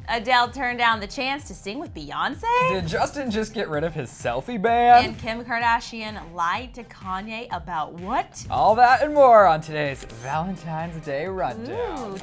Adele turned down the chance to sing with Beyonce? Did Justin just get rid of his selfie ban? And Kim Kardashian lied to Kanye about what? All that and more on today's Valentine's Day Rundown. Ooh.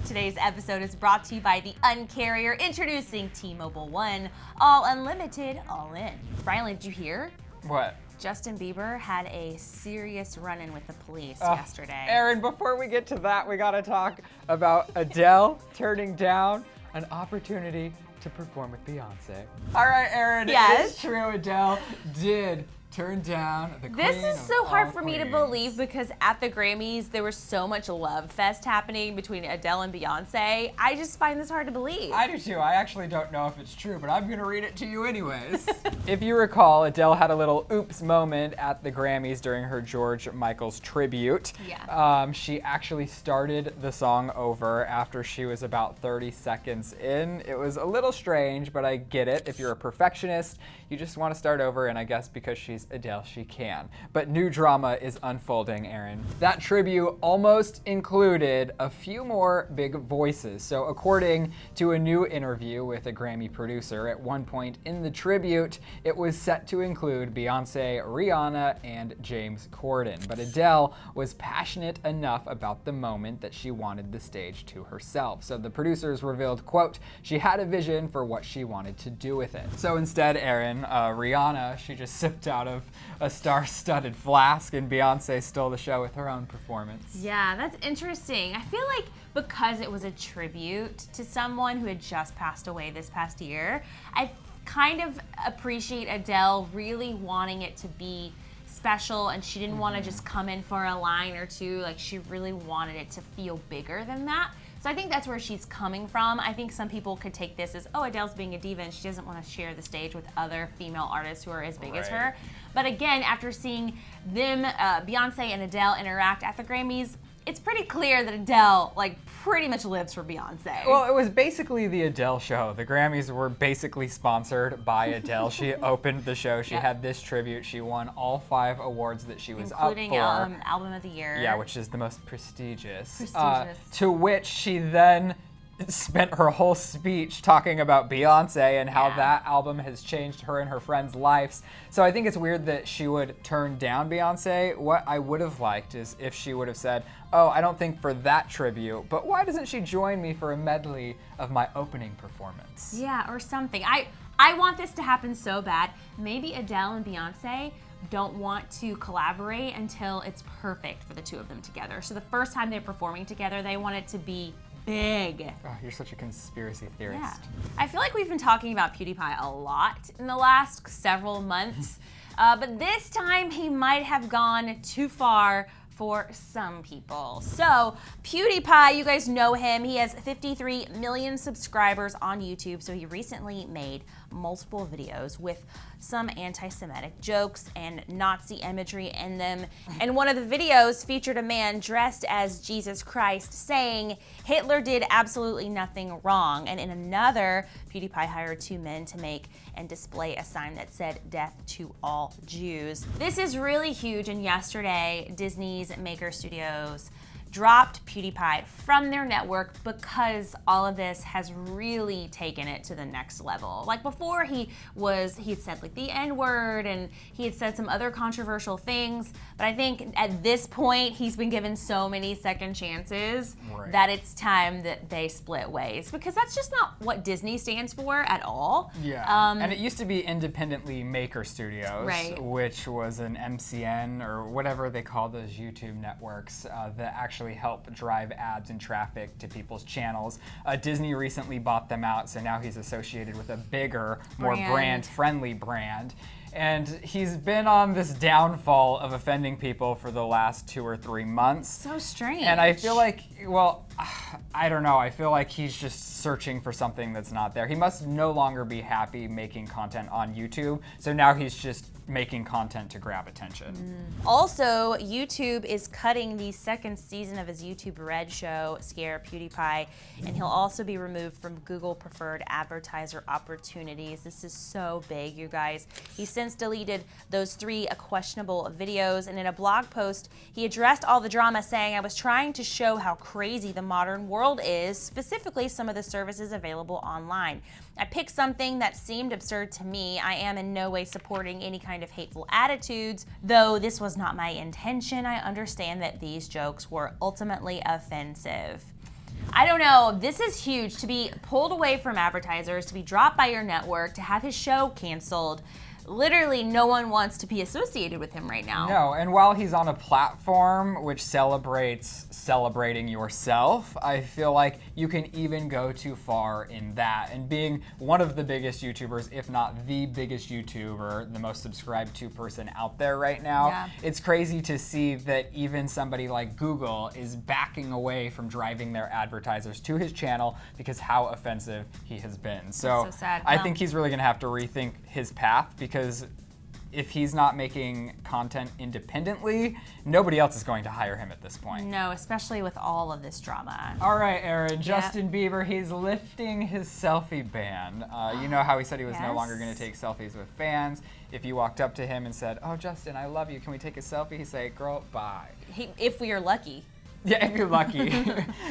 Today's episode is brought to you by the Uncarrier, introducing T-Mobile One, all unlimited, all in. Rylan, did you hear? What? Justin Bieber had a serious run-in with the police yesterday. Aaron, before we get to that, we gotta talk about Adele turning down an opportunity to perform with Beyonce. All right, Aaron, Yes? it is true, Adele did turn down the queen This is of so hard all for me to queens. believe because at the Grammys, there was so much love fest happening between Adele and Beyonce. I just find this hard to believe. I do too. I actually don't know if it's true, but I'm gonna read it to you anyways. If you recall, Adele had a little oops moment at the Grammys during her George Michael's tribute. Yeah. She actually started the song over after she was about 30 seconds in. It was a little strange, but I get it. If you're a perfectionist, you just want to start over, and I guess because she's Adele, she can. But new drama is unfolding, Aaron. That tribute almost included a few more big voices. So according to a new interview with a Grammy producer, at one point in the tribute, it was set to include Beyonce, Rihanna, and James Corden. But Adele was passionate enough about the moment that she wanted the stage to herself. So the producers revealed, quote, she had a vision for what she wanted to do with it. So instead, Aaron, Rihanna, she just sipped out of a star-studded flask, and Beyonce stole the show with her own performance. Yeah, that's interesting. I feel like because it was a tribute to someone who had just passed away this past year, I kind of appreciate Adele really wanting it to be special, and she didn't want to just come in for a line or two. Like, she really wanted it to feel bigger than that. So I think that's where she's coming from. I think some people could take this as, oh, Adele's being a diva and she doesn't want to share the stage with other female artists who are as big as her. But again, after seeing them, Beyonce and Adele interact at the Grammys, it's pretty clear that Adele, pretty much lives for Beyonce. Well, it was basically the Adele show. The Grammys were basically sponsored by Adele. She opened the show. She had this tribute. She won all 5 awards that she was including up for. Album of the Year. Yeah, which is the most prestigious. Prestigious. To which she then spent her whole speech talking about Beyonce and how that album has changed her and her friends' lives. So I think it's weird that she would turn down Beyonce. What I would have liked is if she would have said, oh, I don't think for that tribute, but why doesn't she join me for a medley of my opening performance? Yeah, or something. I want this to happen so bad. Maybe Adele and Beyonce don't want to collaborate until it's perfect for the two of them together. So the first time they're performing together, they want it to be big. Oh, you're such a conspiracy theorist. Yeah. I feel like we've been talking about PewDiePie a lot in the last several months, but this time he might have gone too far for some people. So PewDiePie, you guys know him. He has 53 million subscribers on YouTube, so he recently made multiple videos with some anti-Semitic jokes and Nazi imagery in them. And one of the videos featured a man dressed as Jesus Christ saying Hitler did absolutely nothing wrong. And in another, PewDiePie hired 2 men to make and display a sign that said death to all Jews. This is really huge, and yesterday Disney's Maker Studios dropped PewDiePie from their network because all of this has really taken it to the next level. Like before, he had said the N-word and he had said some other controversial things, but I think at this point he's been given so many second chances that it's time that they split ways, because that's just not what Disney stands for at all. Yeah, and it used to be independently Maker Studios, which was an MCN or whatever they call those YouTube networks that actually help drive ads and traffic to people's channels. Disney recently bought them out, so now he's associated with a bigger, more brand-friendly brand. And he's been on this downfall of offending people for the last 2 or 3 months. So strange. And I feel like, well, I don't know. I feel like he's just searching for something that's not there. He must no longer be happy making content on YouTube, so now he's just making content to grab attention. Also, YouTube is cutting the second season of his YouTube Red show, Scare PewDiePie, and he'll also be removed from Google preferred advertiser opportunities. This is so big, you guys. He since deleted those 3 questionable videos, and in a blog post, he addressed all the drama, saying, "I was trying to show how crazy the modern world is, specifically some of the services available online. I picked something that seemed absurd to me. I am in no way supporting any kind of hateful attitudes. Though this was not my intention, I understand that these jokes were ultimately offensive." I don't know, this is huge, to be pulled away from advertisers, to be dropped by your network, to have his show canceled. Literally no one wants to be associated with him right now. No, and while he's on a platform which celebrates celebrating yourself, I feel like you can even go too far in that. And being one of the biggest YouTubers, if not the biggest YouTuber, the most subscribed to person out there right now, it's crazy to see that even somebody like Google is backing away from driving their advertisers to his channel because how offensive he has been. So, so sad. I think he's really gonna have to rethink his path, because if he's not making content independently, nobody else is going to hire him at this point. No, especially with all of this drama. All right, Erin, Justin Bieber, he's lifting his selfie ban. You know how he said he was no longer going to take selfies with fans. If you walked up to him and said, "Oh, Justin, I love you, can we take a selfie?" He'd say, "Girl, bye." If we are lucky. Yeah, if you're lucky.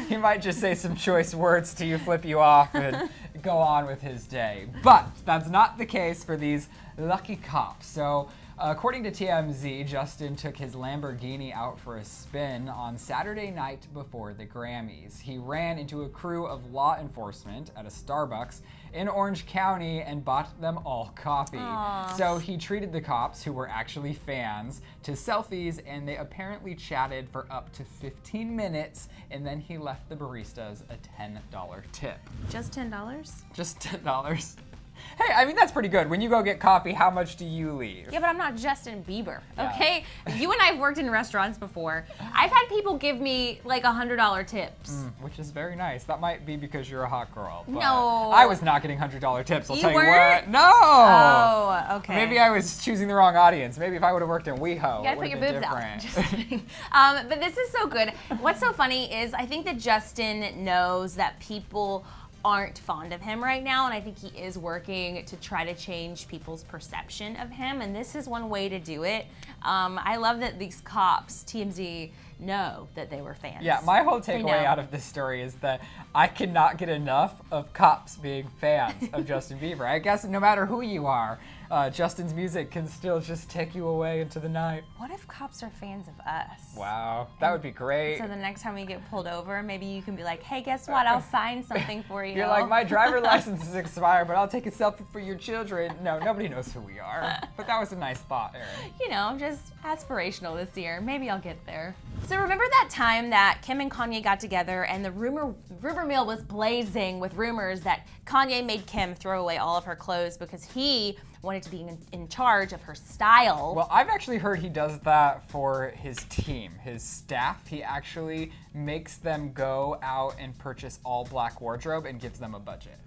He might just say some choice words to you, flip you off, and go on with his day. But that's not the case for these lucky cops. So, according to TMZ, Justin took his Lamborghini out for a spin on Saturday night before the Grammys. He ran into a crew of law enforcement at a Starbucks in Orange County and bought them all coffee. Aww. So he treated the cops, who were actually fans, to selfies, and they apparently chatted for up to 15 minutes, and then he left the baristas a $10 tip. Just $10? Just $10. Hey, I mean, that's pretty good. When you go get coffee, how much do you leave? Yeah, but I'm not Justin Bieber, Yeah. okay? You and I have worked in restaurants before. I've had people give me like $100 tips. Which is very nice. That might be because you're a hot girl. But No. I was not getting $100 tips, I'll You tell you weren't? what. No! Oh, okay. Maybe I was choosing the wrong audience. Maybe if I would have worked in WeHo, You gotta it put would your have been boobs out. different. Just kidding. But this is so good. What's so funny is I think that Justin knows that people aren't fond of him right now, and I think he is working to try to change people's perception of him, and this is one way to do it. I love that these cops, TMZ, know that they were fans. Yeah, my whole They takeaway know. out of this story is that I cannot get enough of cops being fans of Justin Bieber. I guess no matter who you are, Justin's music can still just take you away into the night. What if cops are fans of us? Wow, that would be great. So the next time we get pulled over, maybe you can be like, "Hey, guess what? I'll sign something for you." You're like, "My driver license is expired, but I'll take a selfie for your children." No, nobody knows who we are. But that was a nice thought, Erin. You know, just aspirational this year. Maybe I'll get there. So remember that time that Kim and Kanye got together and the rumor mill was blazing with rumors that Kanye made Kim throw away all of her clothes because he wanted to be in charge of her style. Well, I've actually heard he does that for his team, his staff. He actually makes them go out and purchase all black wardrobe and gives them a budget.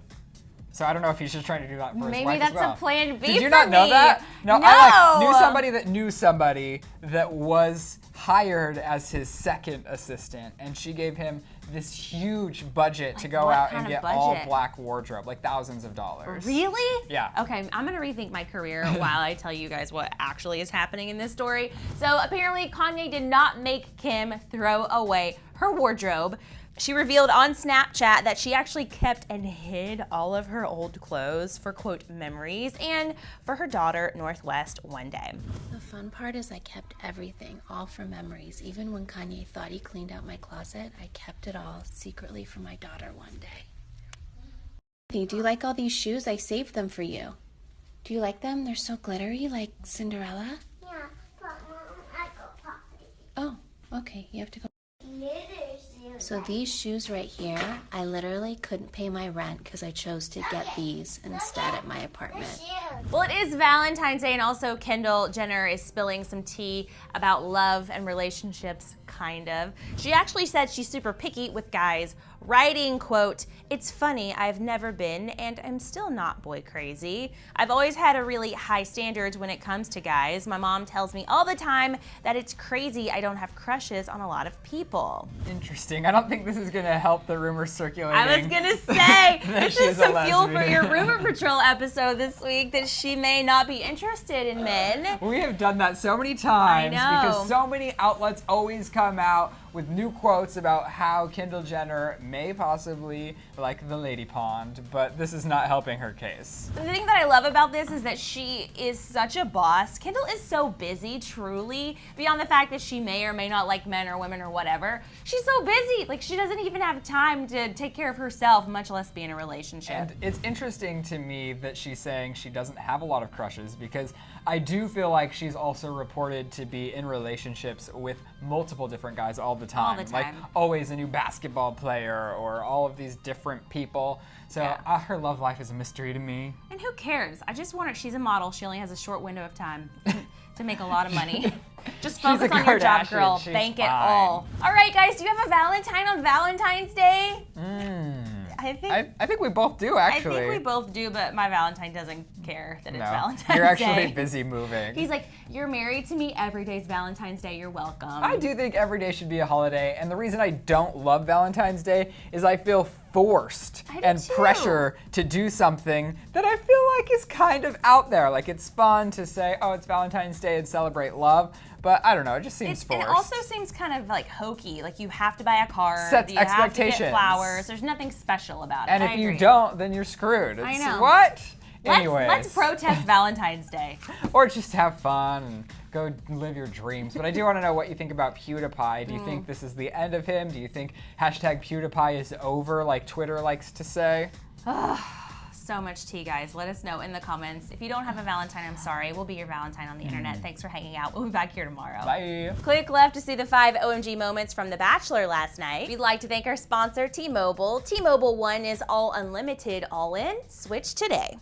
So I don't know if he's just trying to do that for his wife as well. Maybe that's a plan B. Did you for not know me. that? No, No. I knew somebody that was hired as his second assistant, and she gave him this huge budget to go what out kind and of get all budget? black wardrobe, like thousands of dollars. Really? Yeah. Okay, I'm gonna rethink my career while I tell you guys what actually is happening in this story. So apparently Kanye did not make Kim throw away her wardrobe. She revealed on Snapchat that she actually kept and hid all of her old clothes for, quote, memories and for her daughter, Northwest, one day. The fun part is I kept everything, all for memories. Even when Kanye thought he cleaned out my closet, I kept it all secretly for my daughter one day. Hey, do you like all these shoes? I saved them for you. Do you like them? They're so glittery, like Cinderella. Yeah, but Mom, I go potty. Oh, okay, you have to go. Later, So these shoes right here, I literally couldn't pay my rent because I chose to get these instead at my apartment. Well, it is Valentine's Day, and also Kendall Jenner is spilling some tea about love and relationships kind of. She actually said she's super picky with guys, writing, quote, "It's funny, I've never been and I'm still not boy crazy. I've always had a really high standards when it comes to guys. My mom tells me all the time that it's crazy I don't have crushes on a lot of people." Interesting. I don't think this is going to help the rumors circulating. I was gonna say, this is some fuel for lesbian. your Rumor Patrol episode this week that she may not be interested in men. We have done that so many times I know. because so many outlets always come out with new quotes about how Kendall Jenner may possibly like the lady pond, but this is not helping her case. The thing that I love about this is that she is such a boss. Kendall is so busy, truly, beyond the fact that she may or may not like men or women or whatever. She's so busy. Like, she doesn't even have time to take care of herself, much less be in a relationship. And it's interesting to me that she's saying she doesn't have a lot of crushes, because I do feel like she's also reported to be in relationships with multiple different guys all the time. All the Like, time. always a new basketball player or all of these different people. So Yeah. her love life is a mystery to me. And who cares? I just want her. She's a model. She only has a short window of time to make a lot of money. Just She's focus a on your job, Kardashian. girl. She's Bank it fine. all. All right, guys. Do you have a Valentine on Valentine's Day? I think we both do, actually. I think we both do, but my Valentine doesn't care that it's No, Valentine's you're actually Day. busy moving. He's like, "You're married to me. Every day's Valentine's Day. You're welcome." I do think every day should be a holiday, and the reason I don't love Valentine's Day is I feel forced I do and too. pressure to do something that I feel like is kind of out there. Like, it's fun to say, oh, it's Valentine's Day and celebrate love, but I don't know, it just seems And forced. it also seems kind of like hokey. Like, you have to buy a card. Sets you have to get expectations. flowers. There's nothing special about it. And I if you agree. don't, then you're screwed. I It's, know. what? Anyways. Let's protest Valentine's Day. Or just have fun and go live your dreams. But I do want to know what you think about PewDiePie. Do you think this is the end of him? Do you think hashtag PewDiePie is over, like Twitter likes to say? So much tea, guys. Let us know in the comments. If you don't have a Valentine, I'm sorry. We'll be your Valentine on the internet. Thanks for hanging out. We'll be back here tomorrow. Bye. Click left to see the 5 OMG moments from The Bachelor last night. We'd like to thank our sponsor, T-Mobile. T-Mobile One is all unlimited, all in. Switch today.